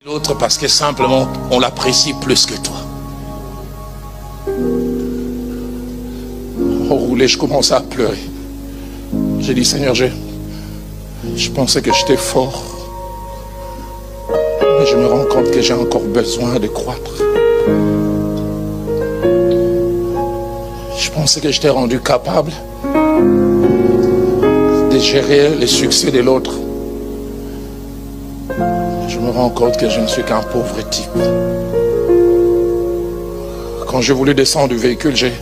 L'autre parce que simplement on l'apprécie plus que toi. Au roulé, je commençais à pleurer. J'ai dit, Seigneur, je pensais que j'étais fort. Mais je me rends compte que j'ai encore besoin de croître. Je pensais que j'étais rendu capable de gérer les succès de l'autre. Je me rends compte que je ne suis qu'un pauvre type. Quand j'ai voulu descendre du véhicule, j'ai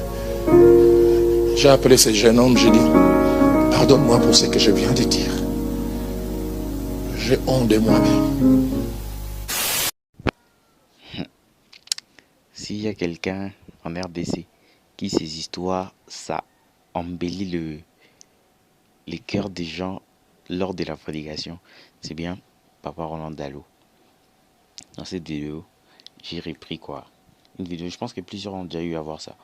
appelé ce jeune homme, j'ai dit, pardonne-moi pour ce que je viens de dire. J'ai honte de moi-même. S'il y a quelqu'un en RDC qui, ces histoires, ça embellit les cœurs des gens lors de la prédication, c'est bien Papa Roland Dallot. Dans cette vidéo, j'ai repris une vidéo, je pense que plusieurs ont déjà eu à voir ça.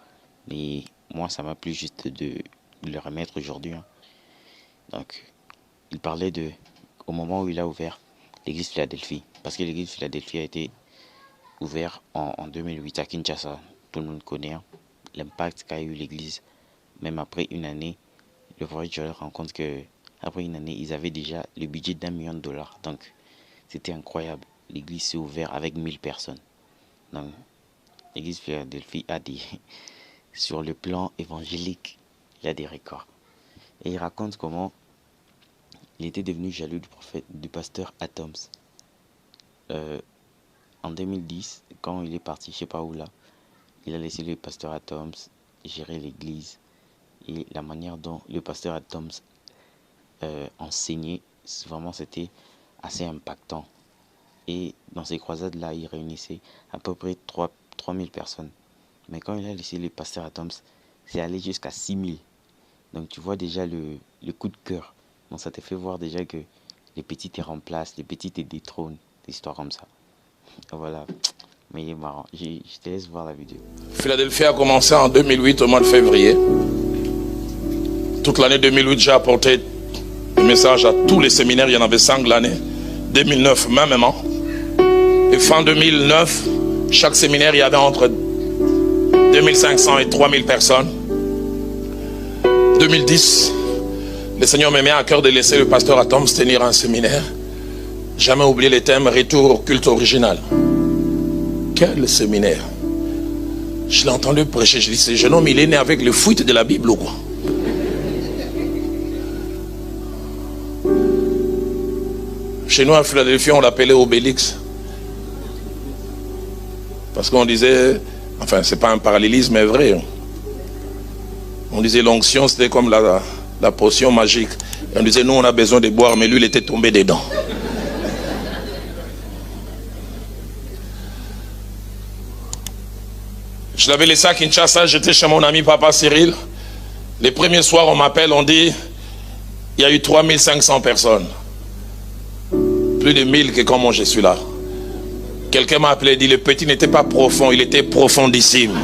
Mais moi, ça m'a plu juste de le remettre aujourd'hui. Donc, il parlait au moment où il a ouvert l'église Philadelphie. Parce que l'église Philadelphie a été ouverte en 2008 à Kinshasa. Tout le monde connaît l'impact qu'a eu l'église. Même après une année, le voyageur rend compte que après une année, ils avaient déjà le budget d'$1 million. Donc, c'était incroyable. L'église s'est ouverte avec 1000 personnes. Donc, l'église Philadelphie a dit, sur le plan évangélique, il y a des records. Et il raconte comment il était devenu jaloux du pasteur Atoms. En 2010, quand il est parti, je ne sais pas où là, il a laissé le pasteur Atoms gérer l'église. Et la manière dont le pasteur Atoms enseignait, vraiment c'était assez impactant. Et dans ces croisades-là, il réunissait à peu près 3000 personnes. Mais quand il a laissé le pasteur Atoms, c'est allé jusqu'à 6000. Donc tu vois déjà le coup de cœur. Donc ça te fait voir déjà que les petits te remplacent, les petits te détrônent, des histoires comme ça. Voilà, mais il est marrant. Je te laisse voir la vidéo. Philadelphie a commencé en 2008 au mois de février. Toute l'année 2008, j'ai apporté des messages à tous les séminaires. Il y en avait 5 l'année. 2009, même. Et fin 2009, chaque séminaire, il y avait entre 2500 et 3000 personnes. 2010, le Seigneur me met à cœur de laisser le pasteur Atoms tenir un séminaire. Jamais oublié le thème retour au culte original. Quel séminaire! Je l'ai entendu prêcher. Je dis, ce jeune homme, il est né avec le fuite de la Bible ou quoi? Chez nous à Philadelphie, on l'appelait Obélix. Parce qu'on disait, enfin, c'est pas un parallélisme, mais vrai. On disait l'onction, c'était comme la potion magique. Et on disait, nous, on a besoin de boire, mais lui, il était tombé dedans. Je l'avais laissé à Kinshasa, j'étais chez mon ami Papa Cyril. Les premiers soirs, on m'appelle, on dit, il y a eu 3500 personnes. Plus de 1000 que comment je suis là. Quelqu'un m'a appelé et dit, le petit n'était pas profond, il était profondissime.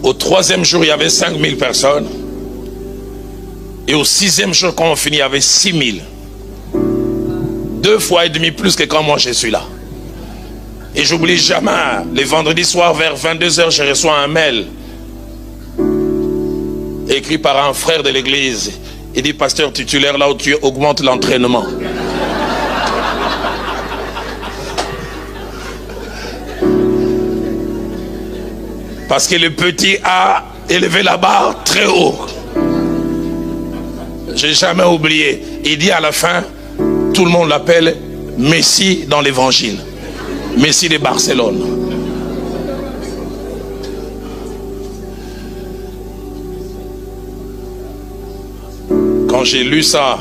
Au 3e jour, il y avait 5000 personnes. Et au 6e jour, quand on finit, il y avait 6000. 2 fois et demi plus que quand moi je suis là. Et j'oublie jamais, les vendredis soirs vers 22h, je reçois un mail écrit par un frère de l'église. Il dit, pasteur titulaire, là où tu augmentes l'entraînement. Parce que le petit a élevé la barre très haut. J'ai jamais oublié. Il dit à la fin, tout le monde l'appelle Messi dans l'évangile. Messi de Barcelone. Quand j'ai lu ça,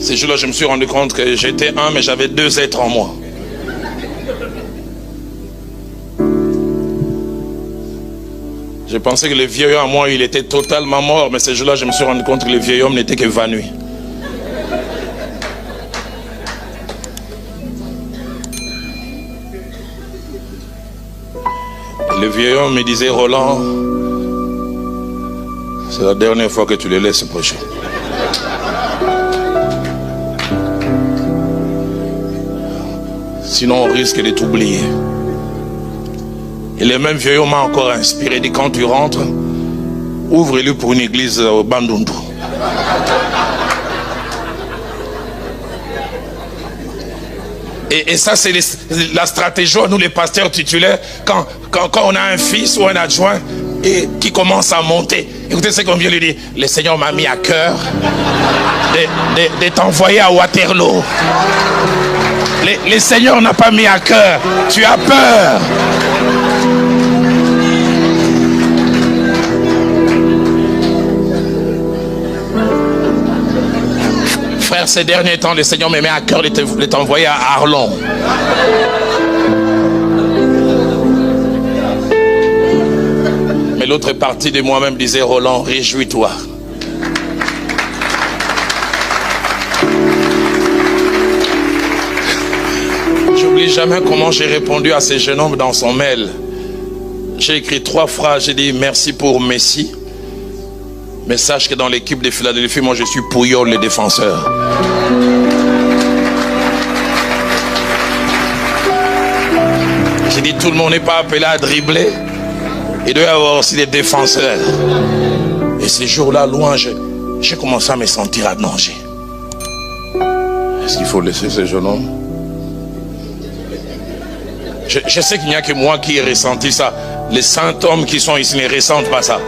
ces jours-là, je me suis rendu compte que j'étais un, mais j'avais 2 êtres en moi. Je pensais que le vieil homme en moi, il était totalement mort, mais ces jours-là, je me suis rendu compte que le vieil homme n'était qu'évanoui. Le vieil homme me disait, Roland, c'est la dernière fois que tu le laisses prêcher. Sinon, on risque de t'oublier. Et le même vieux m'a encore inspiré. Il dit, quand tu rentres, ouvre-le pour une église au Bandundu. Et ça, c'est la stratégie, nous les pasteurs titulaires, quand on a un fils ou un adjoint et qui commence à monter. Écoutez ce qu'on vient lui dire. Le Seigneur m'a mis à cœur de t'envoyer à Waterloo. Le Seigneur n'a pas mis à cœur. Tu as peur. Frère, ces derniers temps, le Seigneur me met à cœur de t'envoyer à Arlon. Mais l'autre partie de moi-même disait, Roland, réjouis-toi. J'oublie jamais comment j'ai répondu à ce jeune homme dans son mail. J'ai écrit 3 phrases, j'ai dit merci pour Messi. Mais sache que dans l'équipe de Philadelphie, moi je suis Pouyol le défenseur. J'ai dit tout le monde n'est pas appelé à dribbler. Il doit y avoir aussi des défenseurs. Et ces jours-là, loin, j'ai commencé à me sentir à danger. Est-ce qu'il faut laisser ce jeune homme? Je sais qu'il n'y a que moi qui ai ressenti ça. Les 100 hommes qui sont ici ne ressentent pas ça.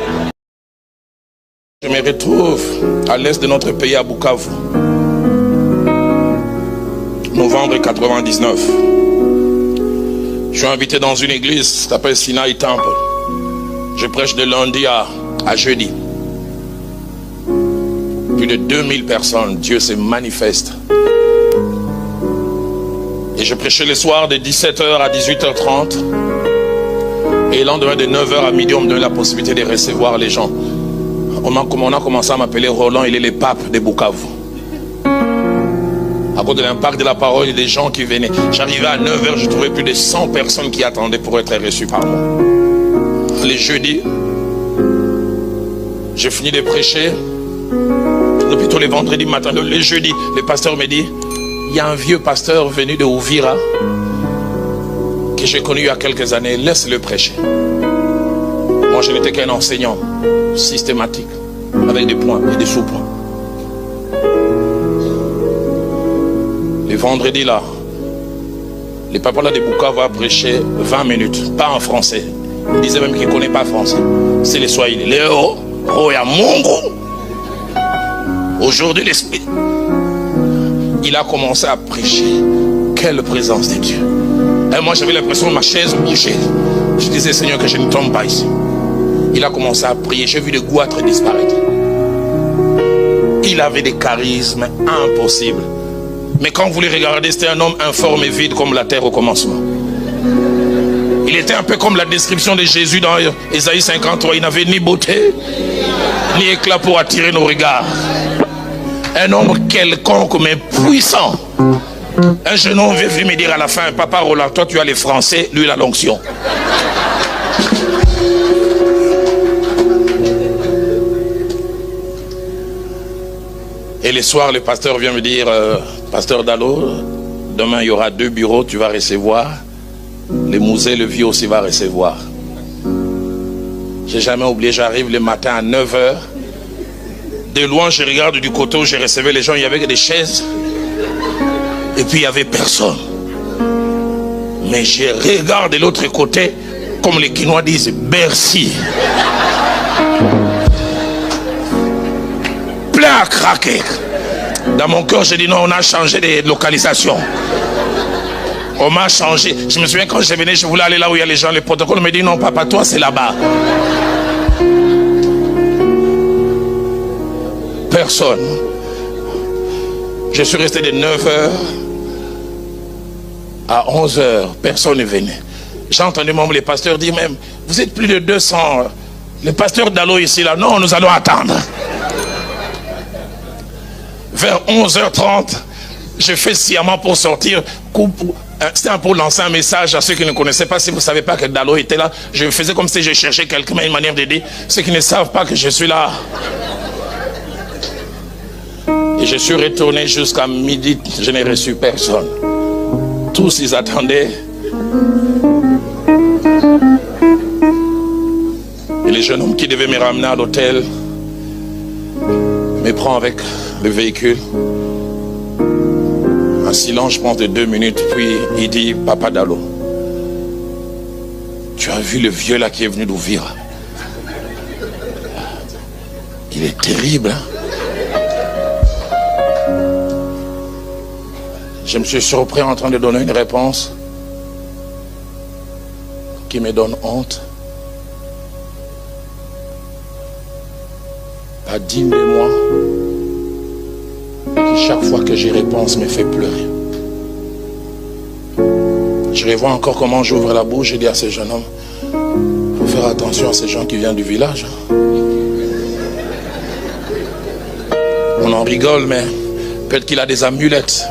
Je me retrouve à l'est de notre pays, à Bukavu. Novembre 99. Je suis invité dans une église qui s'appelle Sinai Temple. Je prêche de lundi à jeudi. Plus de 2000 personnes, Dieu se manifeste. Et je prêchais le soir de 17h à 18h30. Et le lendemain de 9h à midi, on me donnait la possibilité de recevoir les gens. On a commencé à m'appeler Roland, il est le pape de Bukavu. À cause de l'impact de la parole et des gens qui venaient. J'arrivais à 9h, je trouvais plus de 100 personnes qui attendaient pour être reçues par moi. Les jeudis, j'ai fini de prêcher. Plutôt les vendredis matin, les jeudis, le pasteur me dit, il y a un vieux pasteur venu de Ouvira que j'ai connu il y a quelques années, laisse-le prêcher. Moi, je n'étais qu'un enseignant systématique, avec des points et des sous-points. Les vendredis là, le papa là de Bukavu va prêcher 20 minutes, pas en français. Il disait même qu'il ne connaît pas français. C'est les Swahili. Léo, Roya Mungu. Aujourd'hui, l'esprit, il a commencé à prêcher. Quelle présence de Dieu. Et moi, j'avais l'impression que ma chaise bougeait. Je disais, Seigneur, que je ne tombe pas ici. Il a commencé à prier. J'ai vu le goitre disparaître. Il avait des charismes impossibles. Mais quand vous les regardez, c'était un homme informe et vide comme la terre au commencement. Il était un peu comme la description de Jésus dans Ésaïe 53. Il n'avait ni beauté, ni éclat pour attirer nos regards. Un homme quelconque mais puissant. Un jeune homme vient me dire à la fin, papa Roland, toi tu as les Français, lui il a l'onction. Et le soir, le pasteur vient me dire, pasteur Dalo, demain il y aura 2 bureaux, tu vas recevoir. Le musée, le vieux aussi va recevoir. J'ai jamais oublié, j'arrive le matin à 9h. De loin, je regarde du côté où j'ai recevé les gens, il y avait des chaises. Et puis il n'y avait personne. Mais je regarde de l'autre côté, comme les Quinois disent, Bercy. Plein à craquer. Dans mon cœur, j'ai dit non, on a changé de localisation. On m'a changé. Je me souviens quand je venais, je voulais aller là où il y a les gens. Le protocole me dit non, papa, toi c'est là-bas. Personne. Je suis resté de 9h à 11h. Personne n'est venu. J'ai entendu même les pasteurs dire même, vous êtes plus de 200. Le pasteur Dalo ici, là, non, nous allons attendre. Vers 11h30, j'ai fait sciemment pour sortir. C'était pour lancer un message à ceux qui ne connaissaient pas. Si vous ne savez pas que Dalo était là, je faisais comme si je cherchais quelqu'un, une manière d'aider ceux qui ne savent pas que je suis là. Et je suis retourné jusqu'à midi, je n'ai reçu personne. Tous, ils attendaient. Et le jeune homme qui devait me ramener à l'hôtel me prend avec le véhicule. Un silence, je pense, de 2 minutes. Puis il dit, Papa Dallo, tu as vu le vieux là qui est venu d'ouvrir? Il est terrible, hein? Je me suis surpris en train de donner une réponse qui me donne honte. Pas digne de moi, qui chaque fois que j'y réponse me fait pleurer. Je revois encore comment j'ouvre la bouche et dis à ce jeune homme, il faut faire attention à ces gens qui viennent du village. On en rigole, mais peut-être qu'il a des amulettes.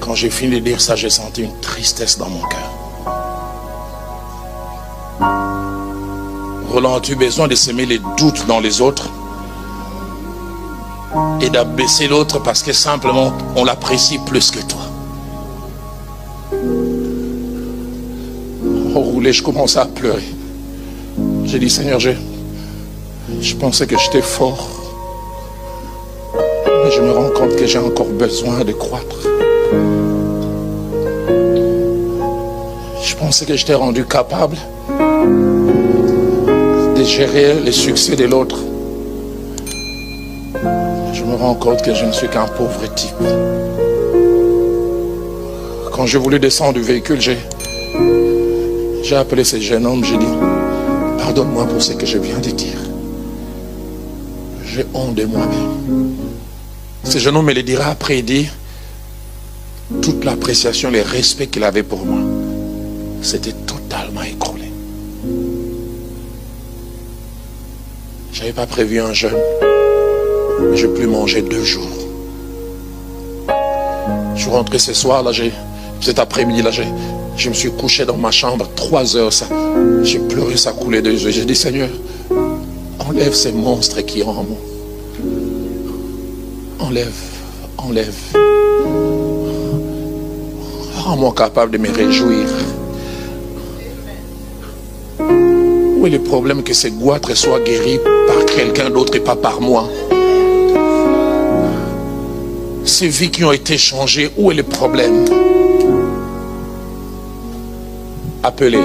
Quand j'ai fini de dire ça, j'ai senti une tristesse dans mon cœur. Roland, as-tu besoin de semer les doutes dans les autres et d'abaisser l'autre parce que simplement on l'apprécie plus que toi? Au roulé, je commençais à pleurer. J'ai dit, Seigneur, je pensais que j'étais fort, mais je me rends compte que j'ai encore besoin de croître. Je pensais que j'étais rendu capable de gérer le succès de l'autre. Je me rends compte que je ne suis qu'un pauvre type. Quand j'ai voulu descendre du véhicule, j'ai appelé ce jeune homme, j'ai dit, pardonne-moi pour ce que je viens de dire. J'ai honte de moi-même. Ce jeune homme me le dira après, il dit, toute l'appréciation, le respect qu'il avait pour moi, c'était totalement écroulé. Je n'avais pas prévu un jeûne, mais je n'ai plus mangé 2 jours. Je suis rentré ce soir, là, cet après-midi, là, je me suis couché dans ma chambre 3 heures. J'ai pleuré, ça coulait des yeux. J'ai dit, Seigneur, enlève ces monstres qui sont en moi. Enlève. Rends-moi capable de me réjouir. Où est le problème que ces goitres soient guéris par quelqu'un d'autre et pas par moi? Ces vies qui ont été changées, où est le problème? Appelez.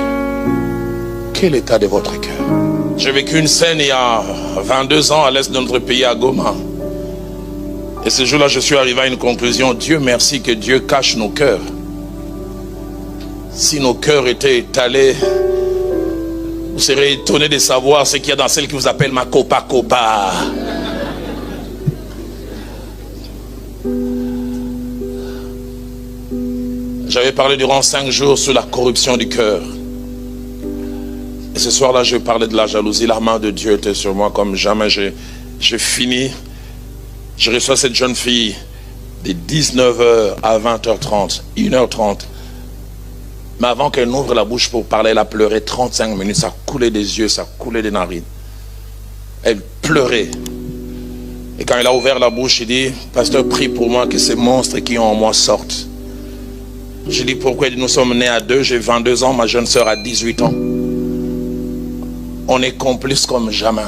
Quel état de votre cœur? J'ai vécu une scène il y a 22 ans à l'est de notre pays, à Goma. Et ce jour-là, je suis arrivé à une conclusion. Dieu merci que Dieu cache nos cœurs. Si nos cœurs étaient étalés, vous serez étonné de savoir ce qu'il y a dans celle qui vous appelle ma copa. J'avais parlé durant 5 jours sur la corruption du cœur. Et ce soir-là, je parlais de la jalousie. La main de Dieu était sur moi comme jamais. J'ai fini. Je reçois cette jeune fille de 19h à 20h30, 1h30. Mais avant qu'elle n'ouvre la bouche pour parler, elle a pleuré 35 minutes. Ça coulait des yeux, ça coulait des narines. Elle pleurait. Et quand elle a ouvert la bouche, il dit, pasteur, prie pour moi que ces monstres qui ont en moi sortent. J'ai dit, pourquoi? Nous sommes nés à 2, j'ai 22 ans, ma jeune soeur a 18 ans. On est complices comme jamais.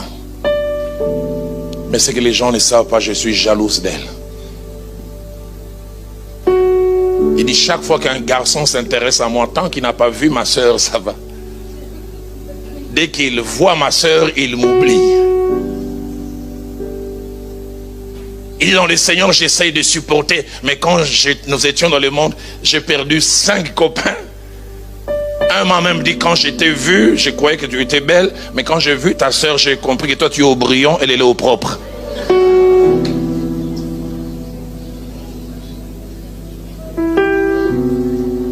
Mais c'est que les gens ne savent pas, je suis jalouse d'elle. Il dit, chaque fois qu'un garçon s'intéresse à moi, tant qu'il n'a pas vu ma soeur, ça va. Dès qu'il voit ma soeur, il m'oublie. Il dit, dans le Seigneur, j'essaye de supporter. Mais quand nous étions dans le monde, j'ai perdu 5 copains. Un m'a même dit, quand je t'ai vu, je croyais que tu étais belle. Mais quand j'ai vu ta soeur, j'ai compris que toi, tu es au brillant, elle est au propre.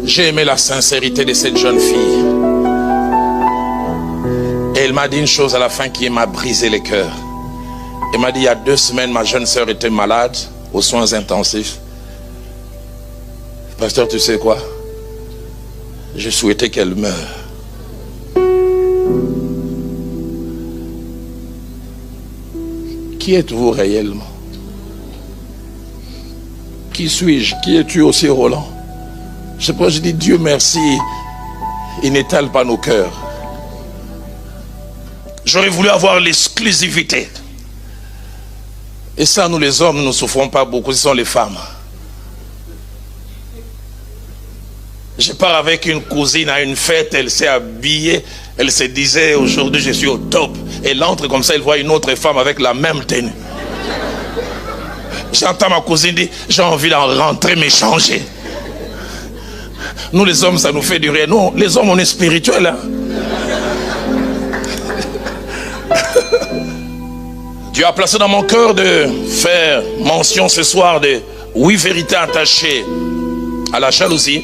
J'ai aimé la sincérité de cette jeune fille. Et elle m'a dit une chose à la fin qui m'a brisé le cœur. Elle m'a dit, il y a 2 semaines, ma jeune soeur était malade, aux soins intensifs. Pasteur, tu sais quoi? Je souhaitais qu'elle meure. Qui êtes-vous réellement? Qui suis-je? Qui es-tu aussi, Roland? Je sais pas, je dis Dieu merci, il n'étale pas nos cœurs. J'aurais voulu avoir l'exclusivité. Et ça, nous les hommes, nous ne souffrons pas beaucoup, ce sont les femmes. Je pars avec une cousine à une fête, elle s'est habillée, elle se disait aujourd'hui je suis au top. Elle entre comme ça, elle voit une autre femme avec la même tenue. J'entends ma cousine dire, j'ai envie d'en rentrer, mais changer. Nous les hommes, ça nous fait du rire. Nous, les hommes, on est spirituels. Hein? Dieu a placé dans mon cœur de faire mention ce soir de 8 vérités attachées à la jalousie.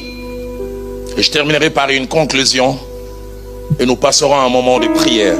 Et je terminerai par une conclusion. Et nous passerons à un moment de prière.